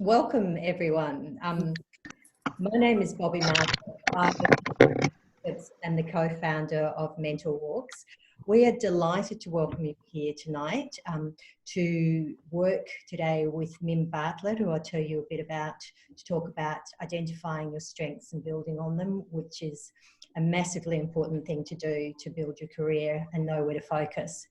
Welcome, everyone. My name is Bobby Martin. I'm the co-founder of Mental Walks. We are delighted to welcome you here tonight to work today with Mim Bartlett, who I'll tell you a bit about, to talk about identifying your strengths and building on them, which is a massively important thing to do to build your career and know where to focus.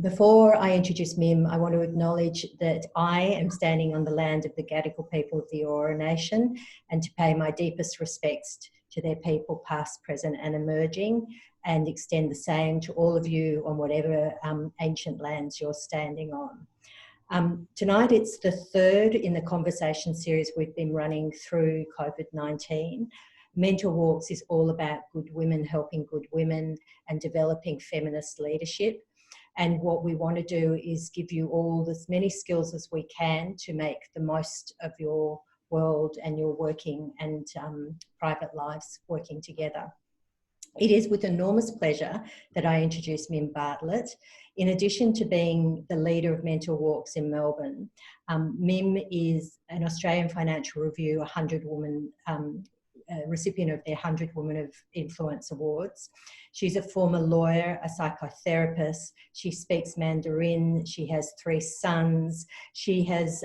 Before I introduce Mim, I want to acknowledge that I am standing on the land of the Gadigal people of the Eora Nation and to pay my deepest respects to their people, past, present and emerging, and extend the same to all of you on whatever ancient lands you're standing on. Tonight it's the third in the conversation series we've been running through COVID-19. Mental Walks is all about good women helping good women and developing feminist leadership. And what we want to do is give you all as many skills as we can to make the most of your world and your working and private lives working together. It is with enormous pleasure that I introduce Mim Bartlett. In addition to being the leader of Mental Walks in Melbourne, Mim is an Australian Financial Review 100 Woman recipient of their 100 Women of Influence Awards. She's a former lawyer, a psychotherapist. She speaks Mandarin. She has 3 sons. She has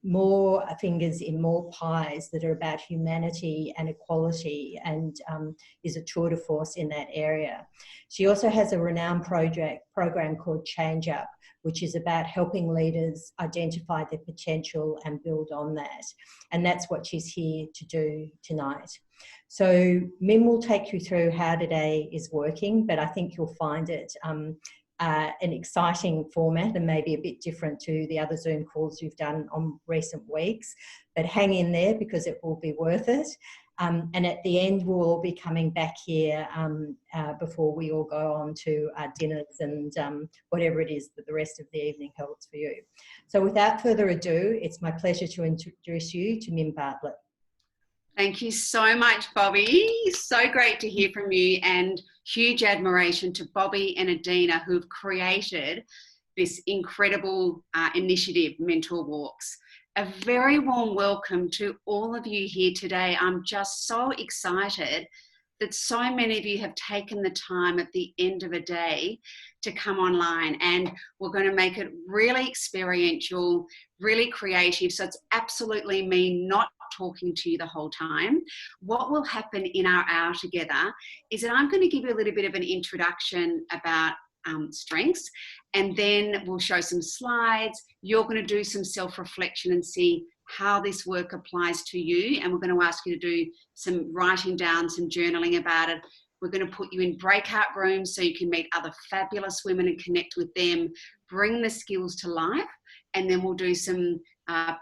more fingers in more pies that are about humanity and equality, and is a tour de force in that area. She also has a renowned program called ChangeUp, which is about helping leaders identify their potential and build on that. And that's what she's here to do tonight. So Mim will take you through how today is working, but I think you'll find it an exciting format and maybe a bit different to the other Zoom calls you've done on recent weeks. But hang in there because it will be worth it. And at the end, we'll all be coming back here before we all go on to our dinners and whatever it is that the rest of the evening holds for you. So without further ado, it's my pleasure to introduce you to Mim Bartlett. Thank you so much, Bobby. So great to hear from you, and huge admiration to Bobby and Adina, who've created this incredible initiative, Mental Walks. A very warm welcome to all of you here today. I'm just so excited that so many of you have taken the time at the end of a day to come online, and we're going to make it really experiential, really creative. So it's absolutely me not talking to you the whole time. What will happen in our hour together is that I'm going to give you a little bit of an introduction about strengths, and then we'll show some slides. You're going to do some self-reflection and see how this work applies to you, and we're going to ask you to do some writing down, some journaling about it. We're going to put you in breakout rooms so you can meet other fabulous women and connect with them, bring the skills to life, and then we'll do some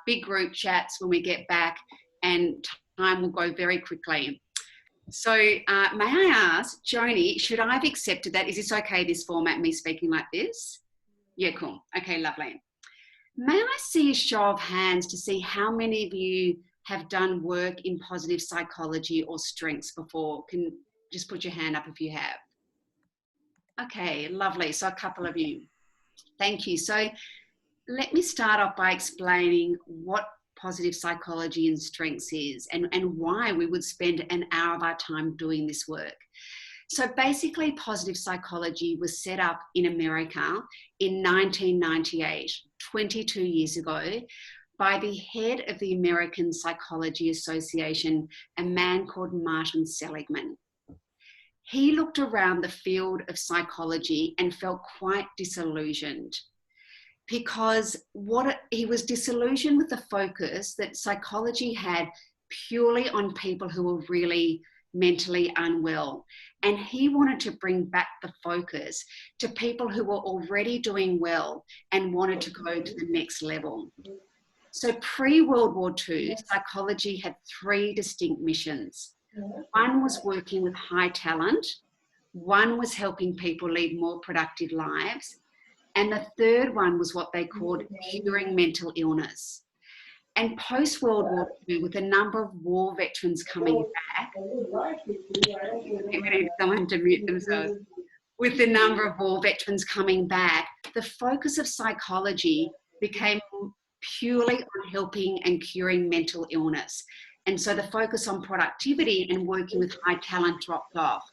big group chats when we get back, and time will go very quickly. So may I ask, Joni, should I have accepted that? Is this okay, this format, me speaking like this? Yeah, cool. Okay, lovely. May I see a show of hands to see how many of you have done work in positive psychology or strengths before? Can just put your hand up if you have. Okay, lovely. So a couple of you. Thank you. So let me start off by explaining what positive psychology and strengths is, and why we would spend an hour of our time doing this work. So basically, positive psychology was set up in America in 1998, 22 years ago, by the head of the American Psychology Association, a man called Martin Seligman. He looked around the field of psychology and felt quite disillusioned, because he was disillusioned with the focus that psychology had purely on people who were really mentally unwell. And he wanted to bring back the focus to people who were already doing well and wanted to go to the next level. So pre-World War II, psychology had 3 distinct missions. One was working with high talent, one was helping people lead more productive lives, and the third one was what they called curing mental illness. And post-World War II, with a number of war veterans coming back, we need someone to mute themselves. With the number of war veterans coming back, the focus of psychology became purely on helping and curing mental illness. And so the focus on productivity and working with high talent dropped off.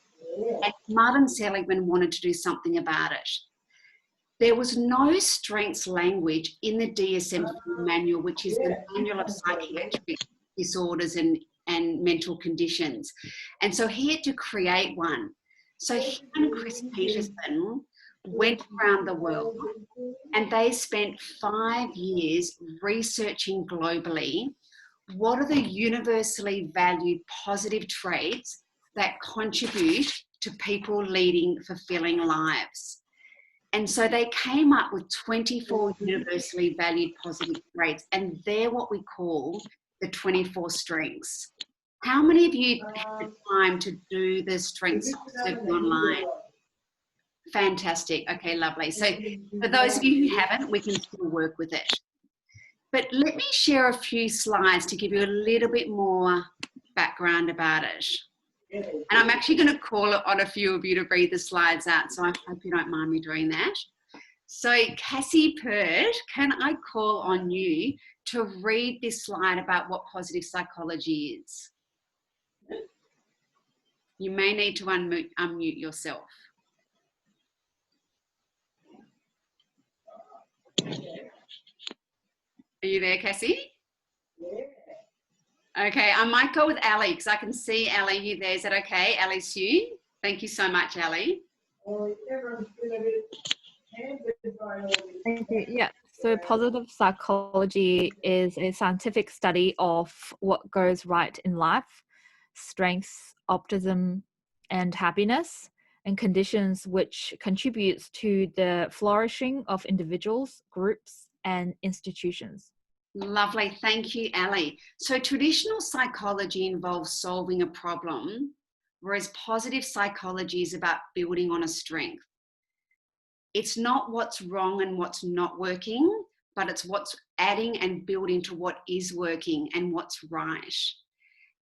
And Martin Seligman wanted to do something about it. There was no strengths language in the DSM manual, which is the manual of psychiatric disorders and mental conditions. And so he had to create one. So he and Chris Peterson went around the world and they spent 5 years researching globally what are the universally valued positive traits that contribute to people leading fulfilling lives. And so they came up with 24 universally valued positive traits, and they're what we call the 24 strengths. How many of you had the time to do the strengths survey online? Fantastic. Okay, lovely. So for those of you who haven't, we can still work with it. But let me share a few slides to give you a little bit more background about it. And I'm actually going to call on a few of you to read the slides out, so I hope you don't mind me doing that. So Cassie Pert, can I call on you to read this slide about what positive psychology is? You may need to unmute yourself. Are you there, Cassie? Yeah. Okay, I might go with Ali because I can see Ali, you there. Is that okay? Ali Sue? Thank you so much, Ali. Thank you. Yeah, so positive psychology is a scientific study of what goes right in life, strengths, optimism, and happiness, and conditions which contributes to the flourishing of individuals, groups, and institutions. Lovely. Thank you, Ali. So traditional psychology involves solving a problem, whereas positive psychology is about building on a strength. It's not what's wrong and what's not working, but it's what's adding and building to what is working and what's right.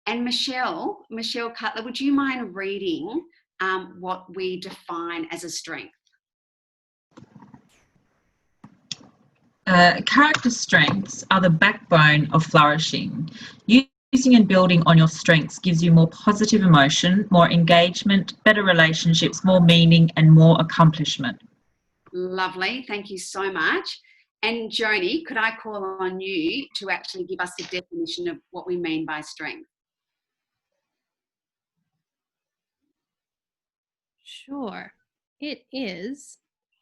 And Michelle Cutler, would you mind reading what we define as a strength? Character strengths are the backbone of flourishing. Using and building on your strengths gives you more positive emotion, more engagement, better relationships, more meaning, and more accomplishment. Lovely. Thank you so much. And Joni, could I call on you to actually give us the definition of what we mean by strength? Sure.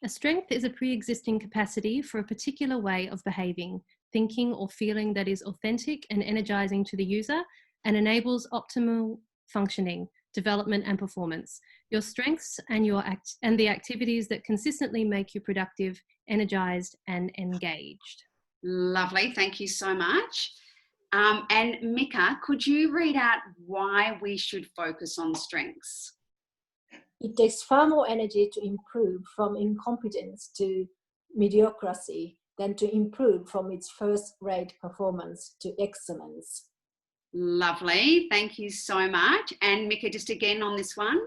A strength is a pre-existing capacity for a particular way of behaving, thinking, or feeling that is authentic and energizing to the user and enables optimal functioning, development, and performance. Your strengths and the activities that consistently make you productive, energized, and engaged. Lovely. Thank you so much. And Mika, could you read out why we should focus on strengths? It takes far more energy to improve from incompetence to mediocrity than to improve from its first-rate performance to excellence. Lovely. Thank you so much. And Mika, just again on this one.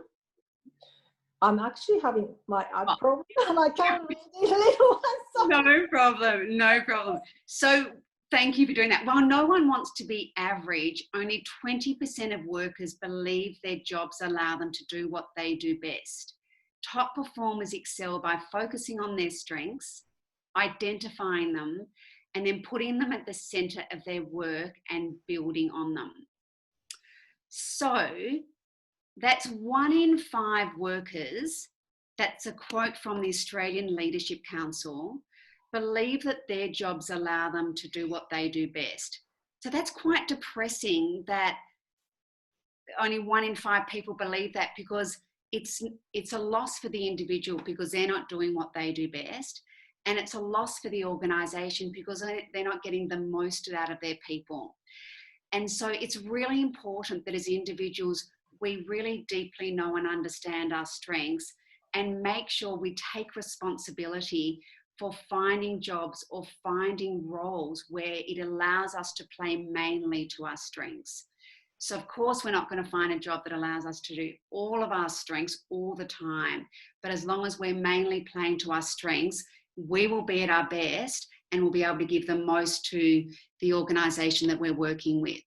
I'm actually having my eye problem and I can't read the little one. No problem. No problem. So thank you for doing that. While no one wants to be average, only 20% of workers believe their jobs allow them to do what they do best. Top performers excel by focusing on their strengths, identifying them, and then putting them at the center of their work and building on them. So that's 1 in 5 workers, that's a quote from the Australian Leadership Council, believe that their jobs allow them to do what they do best. So that's quite depressing that only 1 in 5 people believe that, because it's a loss for the individual because they're not doing what they do best. And it's a loss for the organisation because they're not getting the most out of their people. And so it's really important that as individuals, we really deeply know and understand our strengths and make sure we take responsibility for finding jobs or finding roles where it allows us to play mainly to our strengths. So of course, we're not going to find a job that allows us to do all of our strengths all the time. But as long as we're mainly playing to our strengths, we will be at our best and we'll be able to give the most to the organisation that we're working with.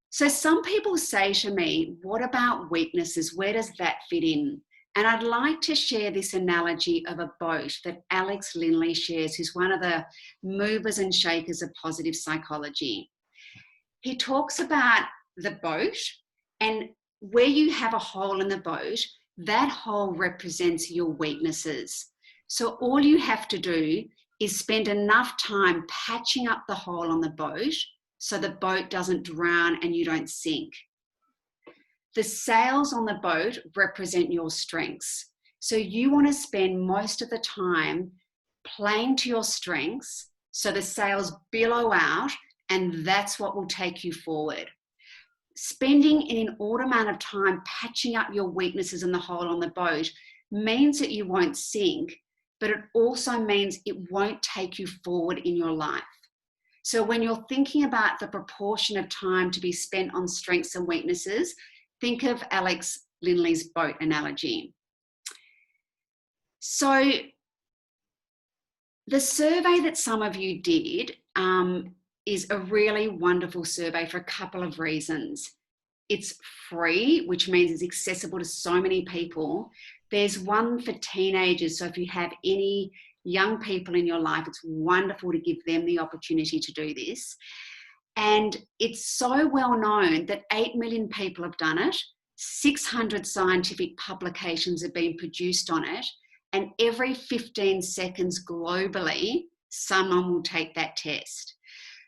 So some people say to me, what about weaknesses? Where does that fit in? And I'd like to share this analogy of a boat that Alex Linley shares, who's one of the movers and shakers of positive psychology. He talks about the boat, and where you have a hole in the boat, that hole represents your weaknesses. So all you have to do is spend enough time patching up the hole on the boat so the boat doesn't drown and you don't sink. The sails on the boat represent your strengths. So you want to spend most of the time playing to your strengths so the sails billow out, and that's what will take you forward. Spending an inordinate amount of time patching up your weaknesses in the hole on the boat means that you won't sink, but it also means it won't take you forward in your life. So when you're thinking about the proportion of time to be spent on strengths and weaknesses, think of Alex Linley's boat analogy. So the survey that some of you did is a really wonderful survey for a couple of reasons. It's free, which means it's accessible to so many people. There's one for teenagers, so if you have any young people in your life, it's wonderful to give them the opportunity to do this. And it's so well known that 8 million people have done it, 600 scientific publications have been produced on it, and every 15 seconds globally, someone will take that test.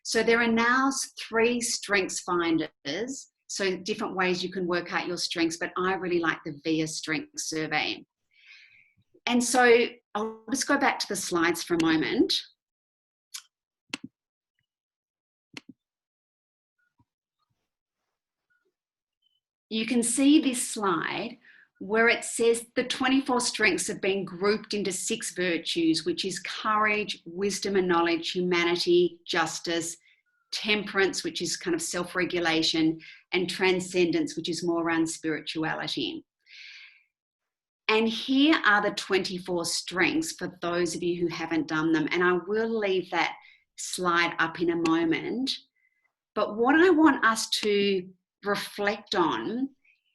So there are now 3 strengths finders, so different ways you can work out your strengths, but I really like the VIA Strength Survey. And so I'll just go back to the slides for a moment. You can see this slide where it says the 24 strengths have been grouped into 6 virtues, which is courage, wisdom and knowledge, humanity, justice, temperance, which is kind of self-regulation, and transcendence, which is more around spirituality. And here are the 24 strengths for those of you who haven't done them. And I will leave that slide up in a moment. But what I want us to reflect on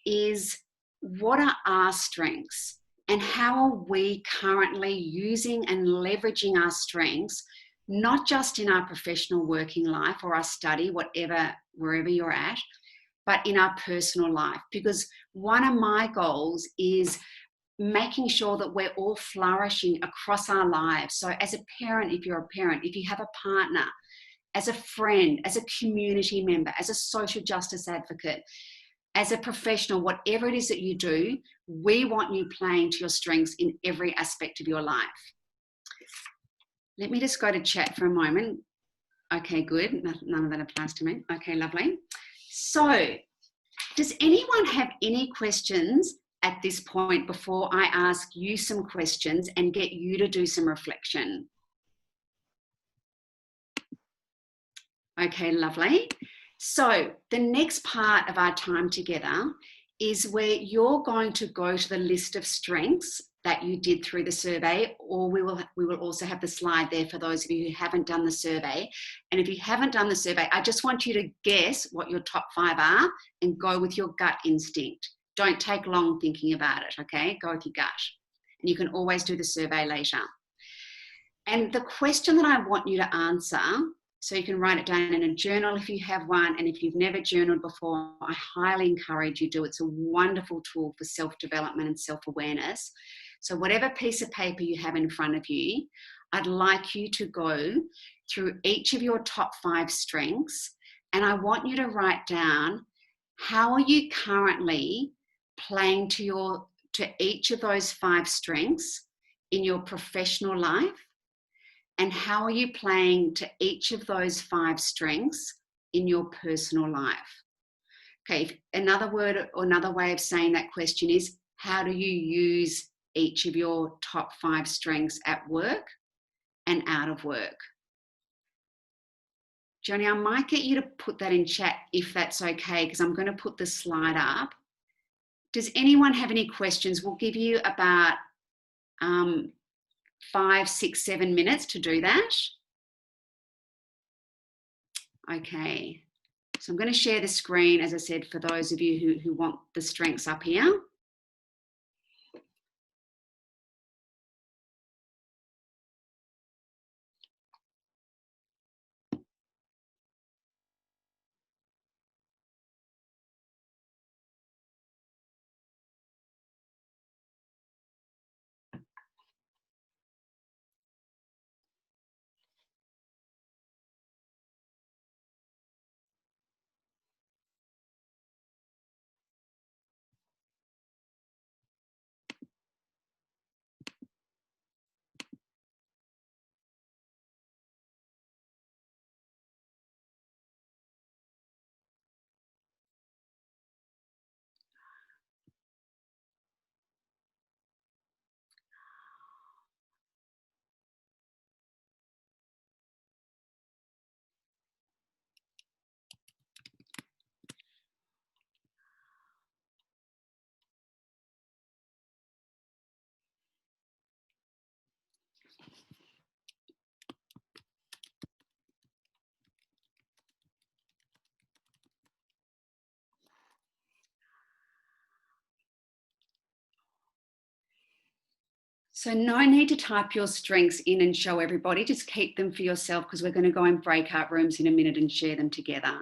is, what are our strengths and how are we currently using and leveraging our strengths, not just in our professional working life or our study, wherever you're at, but in our personal life. Because one of my goals is making sure that we're all flourishing across our lives. So as a parent, if you're a parent, if you have a partner, as a friend, as a community member, as a social justice advocate, as a professional, whatever it is that you do, we want you playing to your strengths in every aspect of your life. Let me just go to chat for a moment. Okay, good. None of that applies to me. Okay, lovely. So, does anyone have any questions at this point before I ask you some questions and get you to do some reflection? Okay, lovely. So the next part of our time together is where you're going to go to the list of strengths that you did through the survey, or we will also have the slide there for those of you who haven't done the survey. And if you haven't done the survey, I just want you to guess what your top 5 are and go with your gut instinct. Don't take long thinking about it, okay? Go with your gut. And you can always do the survey later. And the question that I want you to answer, so you can write it down in a journal if you have one, and if you've never journaled before, I highly encourage you to. It's a wonderful tool for self-development and self-awareness. So whatever piece of paper you have in front of you, I'd like you to go through each of your top 5 strengths, and I want you to write down, how are you currently playing to each of those 5 strengths in your professional life? And how are you playing to each of those 5 strengths in your personal life? Okay, another word or another way of saying that question is, how do you use each of your top 5 strengths at work and out of work? Johnny, I might get you to put that in chat if that's okay, because I'm going to put the slide up. Does anyone have any questions? We'll give you about 5, 6, 7 minutes to do that. Okay, so I'm going to share the screen, as I said, for those of you who want the strengths up here. So no need to type your strengths in and show everybody, just keep them for yourself, because we're going to go in breakout rooms in a minute and share them together.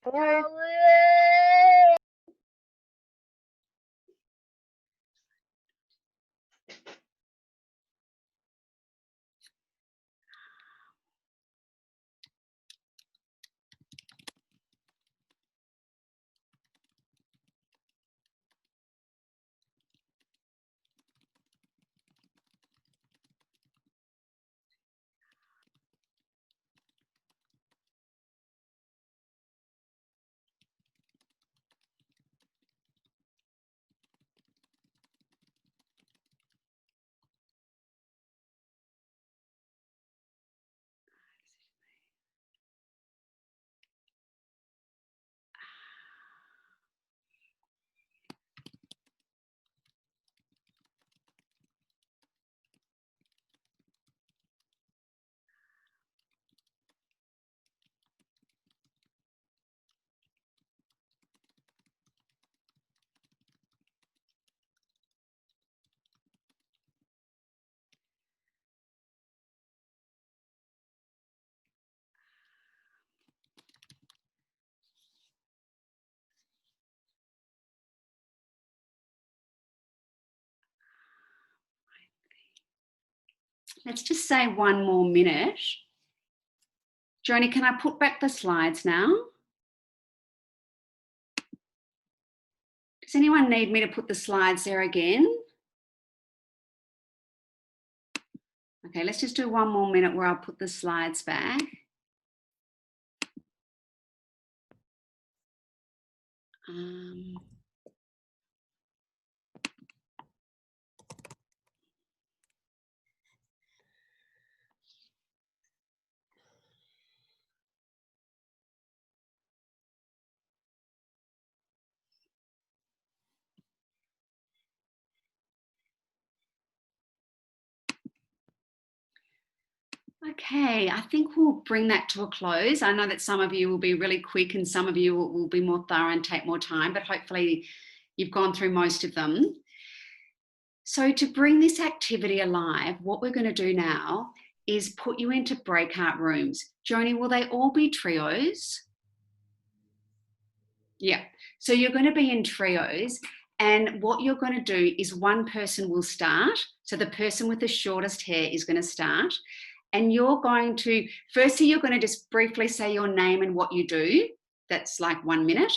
Hello. Let's just say one more minute. Joni, can I put back the slides now? Does anyone need me to put the slides there again? Okay, let's just do one more minute where I'll put the slides back. Okay, I think we'll bring that to a close. I know that some of you will be really quick and some of you will be more thorough and take more time, but hopefully you've gone through most of them. So to bring this activity alive, what we're going to do now is put you into breakout rooms. Joni, will they all be trios? Yeah, so you're going to be in trios, and what you're going to do is one person will start. So the person with the shortest hair is going to start. And you're going to, firstly, you're going to just briefly say your name and what you do. That's like 1 minute.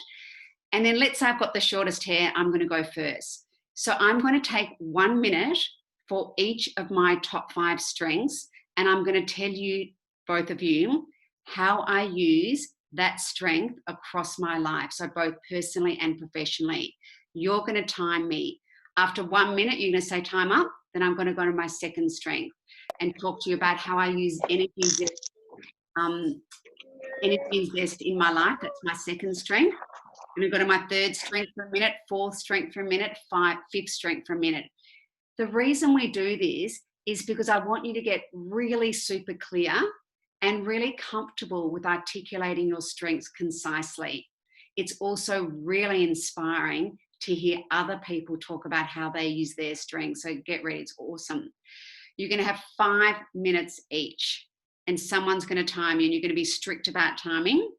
And then let's say I've got the shortest hair, I'm going to go first. So I'm going to take 1 minute for each of my top 5 strengths. And I'm going to tell you, both of you, how I use that strength across my life. So both personally and professionally. You're going to time me. After 1 minute, you're going to say time up. Then I'm going to go to my second strength and talk to you about how I use energy zest in my life. That's my second strength. I'm going to go to my third strength for a minute, fourth strength for a minute, fifth strength for a minute. The reason we do this is because I want you to get really super clear and really comfortable with articulating your strengths concisely. It's also really inspiring to hear other people talk about how they use their strengths. So get ready, it's awesome. You're going to have 5 minutes each, and someone's going to time you, and you're going to be strict about timing.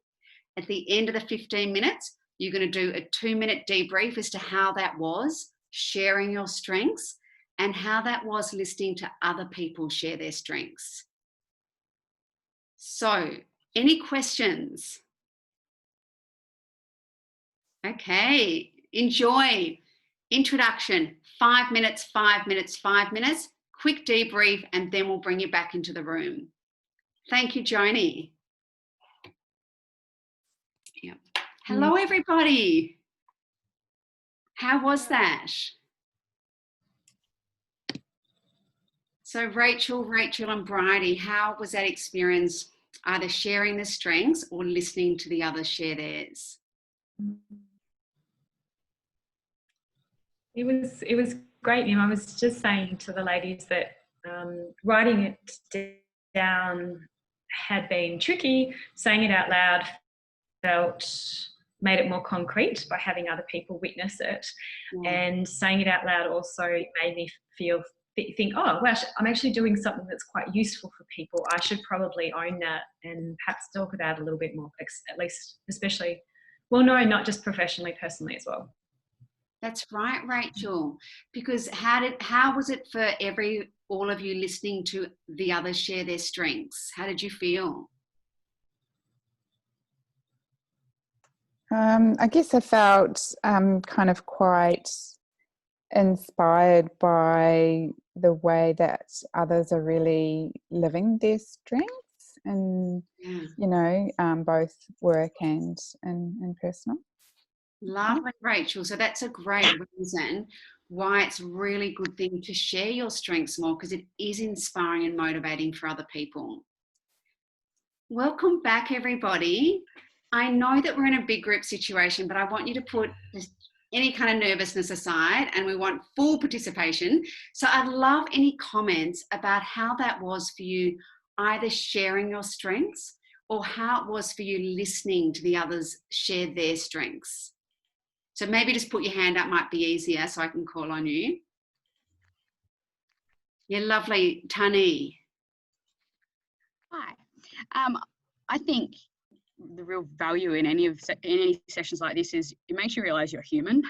At the end of the 15 minutes, you're going to do a 2-minute debrief as to how that was, sharing your strengths, and how that was listening to other people share their strengths. So, any questions? Okay, enjoy. Introduction, 5 minutes, 5 minutes, 5 minutes. Quick debrief, and then we'll bring you back into the room. Thank you, Joni. Yep. Hello, everybody. How was that? So Rachel, and Bridie, how was that experience, either sharing the strengths or listening to the others share theirs? It was great, Mim. I was just saying to the ladies that writing it down had been tricky. Saying it out loud made it more concrete by having other people witness it. Yeah. And saying it out loud also made me think, oh, well, I'm actually doing something that's quite useful for people. I should probably own that and perhaps talk about it a little bit more, at least, especially Well, no, not just professionally, personally as well. That's right, Rachel. Because how was it for all of you listening to the others share their strengths? How did you feel? I guess I felt kind of quite inspired by the way that others are really living their strengths and, you know, both work and personal. Lovely, Rachel. So that's a great reason why it's a really good thing to share your strengths more, because it is inspiring and motivating for other people. Welcome back, everybody. I know that we're in a big group situation, but I want you to put any kind of nervousness aside, and we want full participation. So I'd love any comments about how that was for you, either sharing your strengths or how it was for you listening to the others share their strengths. So maybe just put your hand up, might be easier, so I can call on you. Yeah, lovely. Tani. Hi. I think the real value in any sessions like this is it makes you realize you're human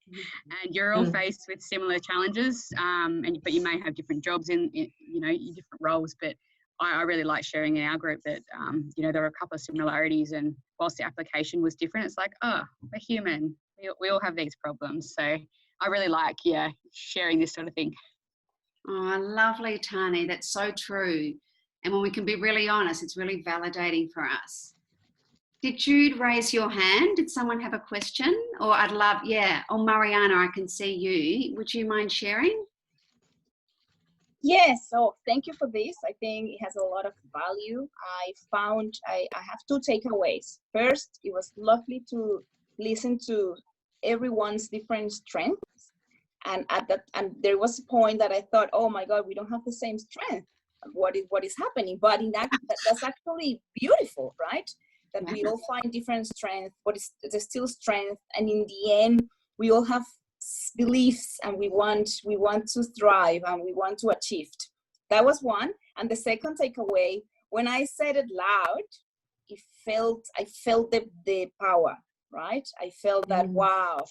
and you're all faced with similar challenges, but you may have different jobs in you know, your different roles. But I really like sharing in our group that you know, there are a couple of similarities, and whilst the application was different, it's like, oh, we're human. We all have these problems. So I really like, sharing this sort of thing. Oh, lovely, Tani. That's so true. And when we can be really honest, it's really validating for us. Did Jude raise your hand? Did someone have a question? Or I'd love, or Mariana, I can see you. Would you mind sharing? Yes, so thank you for this. I think it has a lot of value. I have two takeaways. First, it was lovely to listen to everyone's different strengths. And there was a point that I thought, oh my God, we don't have the same strength. What is happening? But that's actually beautiful, right? That we all find different strengths, but there's still strength. And in the end, we all have beliefs, and we want to thrive, and we want to achieve. That was one. And the second takeaway, when I said it loud, I felt the power, right? I felt that, wow,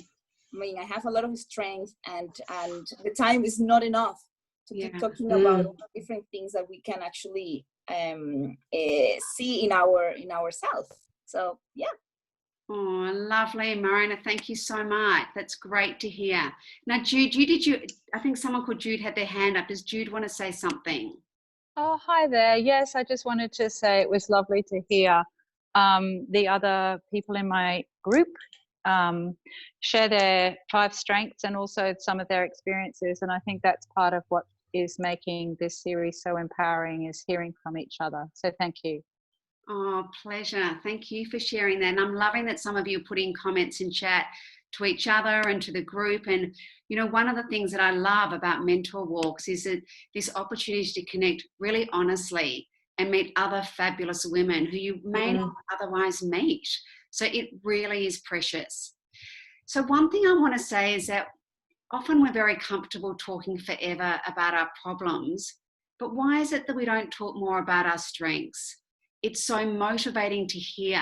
I mean, I have a lot of strength, and the time is not enough to keep talking about all the different things that we can actually see in ourselves. So Oh, lovely, Marina. Thank you so much. That's great to hear. Now, Jude, I think someone called Jude had their hand up. Does Jude want to say something? Oh, hi there. Yes, I just wanted to say it was lovely to hear the other people in my group share their 5 strengths and also some of their experiences. And I think that's part of what is making this series so empowering, is hearing from each other. So thank you. Oh, pleasure. Thank you for sharing that. And I'm loving that some of you are putting comments in chat to each other and to the group. And, you know, one of the things that I love about mentor walks is that this opportunity to connect really honestly and meet other fabulous women who you may not otherwise meet. So it really is precious. So one thing I want to say is that often we're very comfortable talking forever about our problems, but why is it that we don't talk more about our strengths? It's so motivating to hear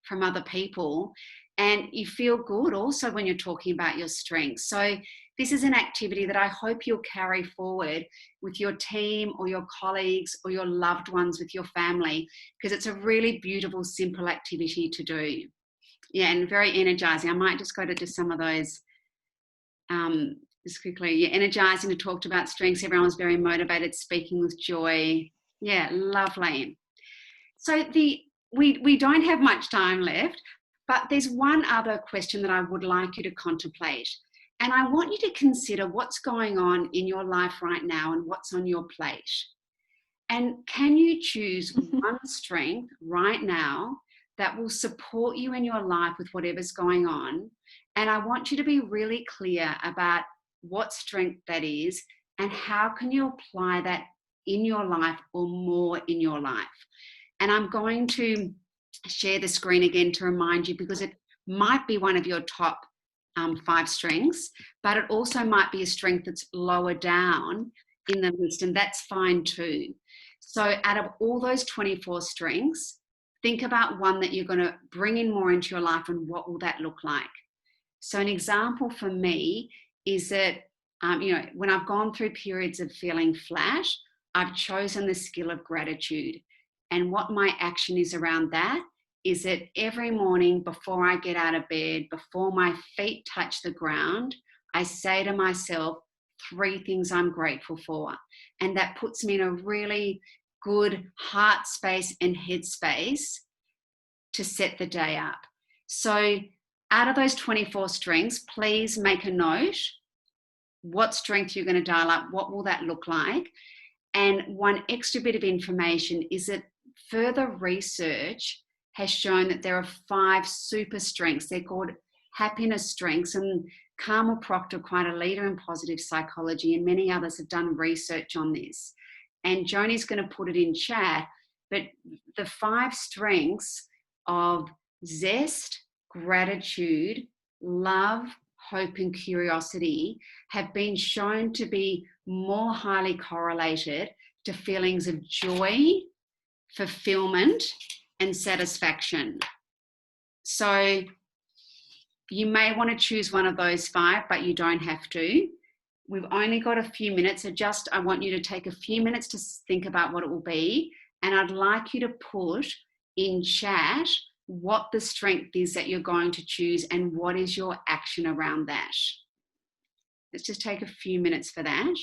from other people, and you feel good also when you're talking about your strengths. So this is an activity that I hope you'll carry forward with your team or your colleagues or your loved ones, with your family, because it's a really beautiful, simple activity to do. Yeah, and very energizing. I might just go to just some of those just quickly. Yeah, energizing to talk about strengths. Everyone's very motivated, speaking with joy. Yeah, lovely. So we don't have much time left, but there's one other question that I would like you to contemplate. And I want you to consider what's going on in your life right now and what's on your plate. And can you choose one strength right now that will support you in your life with whatever's going on? And I want you to be really clear about what strength that is and how can you apply that in your life or more in your life. And I'm going to share the screen again to remind you, because it might be one of your top 5 strengths, but it also might be a strength that's lower down in the list, and that's fine too. So out of all those 24 strengths, think about one that you're going to bring in more into your life, and what will that look like? So an example for me is that, when I've gone through periods of feeling flat, I've chosen the skill of gratitude. And what my action is around that is that every morning before I get out of bed, before my feet touch the ground, I say to myself 3 things I'm grateful for. And that puts me in a really good heart space and head space to set the day up. So out of those 24 strengths, please make a note. What strength you're going to dial up? What will that look like? And one extra bit of information is that further research has shown that there are 5 super strengths. They're called happiness strengths. And Carmel Proctor, quite a leader in positive psychology, and many others have done research on this. And Joni's going to put it in chat. But the 5 strengths of zest, gratitude, love, hope, and curiosity have been shown to be more highly correlated to feelings of joy, fulfillment, and satisfaction. So you may want to choose one of those 5, but you don't have to. We've only got a few minutes, so I want you to take a few minutes to think about what it will be. And I'd like you to put in chat what the strength is that you're going to choose and what is your action around that. Let's just take a few minutes for that.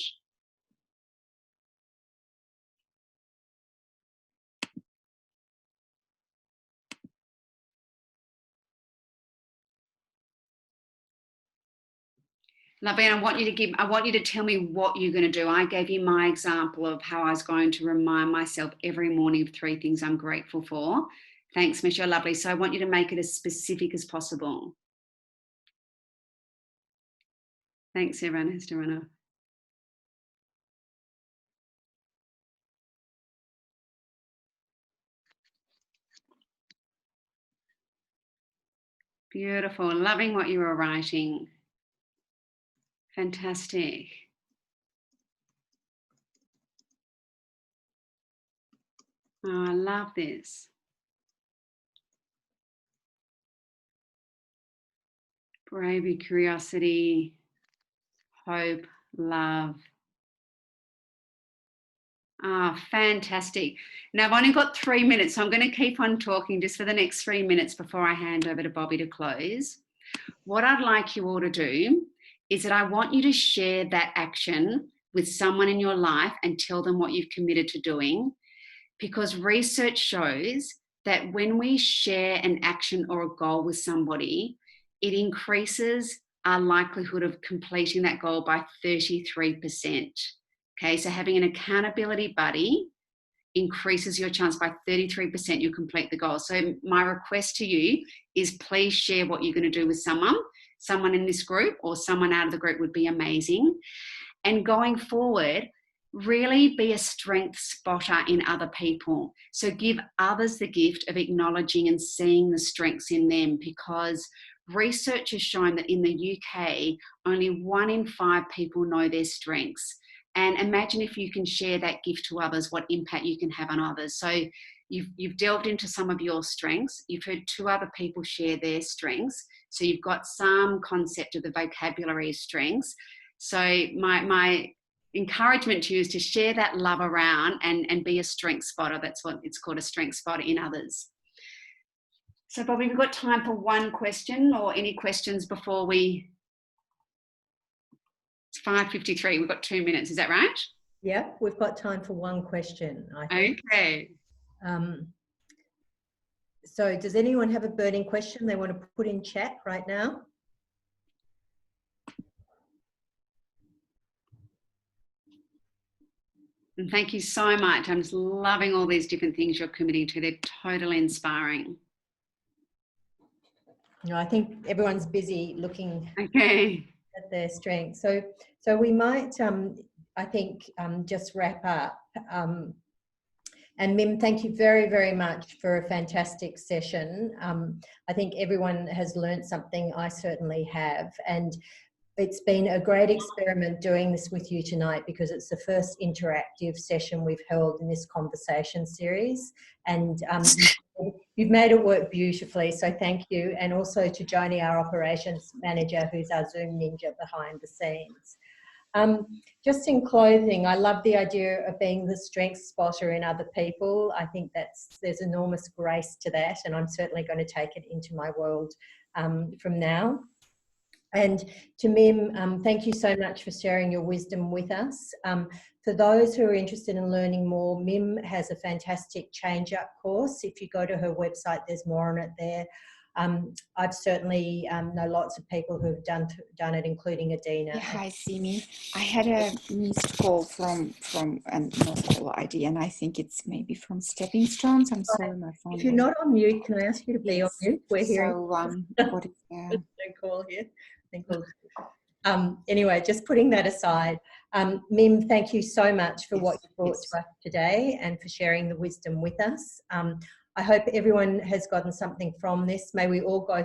Lovely, and I want you to tell me what you're going to do. I gave you my example of how I was going to remind myself every morning of 3 things I'm grateful for. Thanks, Michelle. Lovely. So I want you to make it as specific as possible. Thanks, everyone. Has to run off. Beautiful. Loving what you were writing. Fantastic. Oh, I love this. Bravery, curiosity, hope, love. Ah, fantastic. Now I've only got 3 minutes, so I'm going to keep on talking just for the next 3 minutes before I hand over to Bobby to close. What I'd like you all to do is that I want you to share that action with someone in your life and tell them what you've committed to doing, because research shows that when we share an action or a goal with somebody, it increases our likelihood of completing that goal by 33%. Okay, so having an accountability buddy increases your chance by 33% you'll complete the goal. So my request to you is please share what you're going to do with someone in this group, or someone out of the group would be amazing. And going forward, really be a strength spotter in other people. So give others the gift of acknowledging and seeing the strengths in them, because research has shown that in the UK, only 1 in 5 people know their strengths. And imagine if you can share that gift to others, what impact you can have on others. So you've delved into some of your strengths. You've heard 2 other people share their strengths. So you've got some concept of the vocabulary of strengths. So my encouragement to you is to share that love around and be a strength spotter. That's what it's called, a strength spotter in others. So Bobby, we've got time for one question, or any questions before we... It's 5:53. We've got 2 minutes. Is that right? Yeah, we've got time for one question, I think. Okay. So does anyone have a burning question they want to put in chat right now? And thank you so much. I'm just loving all these different things you're committing to. They're totally inspiring. No, I think everyone's busy looking at their strengths. So we might, I think, just wrap up. And Mim, thank you very, very much for a fantastic session. I think everyone has learned something. I certainly have. And it's been a great experiment doing this with you tonight, because it's the first interactive session we've held in this conversation series. And You've made it work beautifully, so thank you. And also to Joni, our operations manager, who's our Zoom ninja behind the scenes. Just in closing, I love the idea of being the strength spotter in other people. I think there's enormous grace to that, and I'm certainly going to take it into my world from now. And to Mim, thank you so much for sharing your wisdom with us. For those who are interested in learning more, Mim has a fantastic ChangeUp course. If you go to her website, there's more on it there. I've certainly know lots of people who've done it, including Adina. Yeah, hi, Simi. I had a missed call from not caller ID, and I think it's maybe from Stepping Stones. I'm sorry, my phone. If you're not on mute, can I ask you to be on mute? We're hearing. So, what is no call here. Anyway, just putting that aside, Mim, thank you so much for what you brought to us today and for sharing the wisdom with us. I hope everyone has gotten something from this. May we all go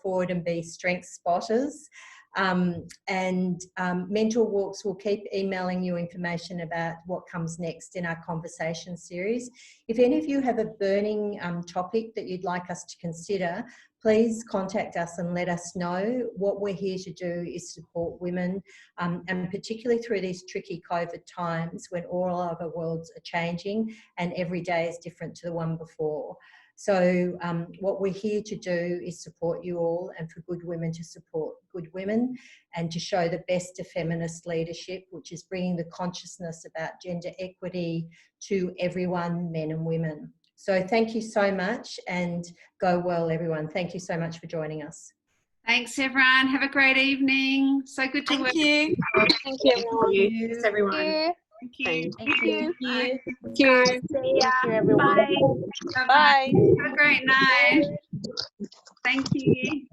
forward and be strength spotters. Mentor Walks will keep emailing you information about what comes next in our conversation series. If any of you have a burning topic that you'd like us to consider, please contact us and let us know. What we're here to do is support women, and particularly through these tricky COVID times when all of our worlds are changing and every day is different to the one before. So what we're here to do is support you all, and for good women to support good women, and to show the best of feminist leadership, which is bringing the consciousness about gender equity to everyone, men and women. So thank you so much, and go well, everyone. Thank you so much for joining us. Thanks, everyone. Have a great evening. So good to work. Thank you, everyone. Thanks, everyone. Thank you. Thank you. Bye. Thank you. Thank you, everyone. Bye. Bye. Have a great night. Thank you.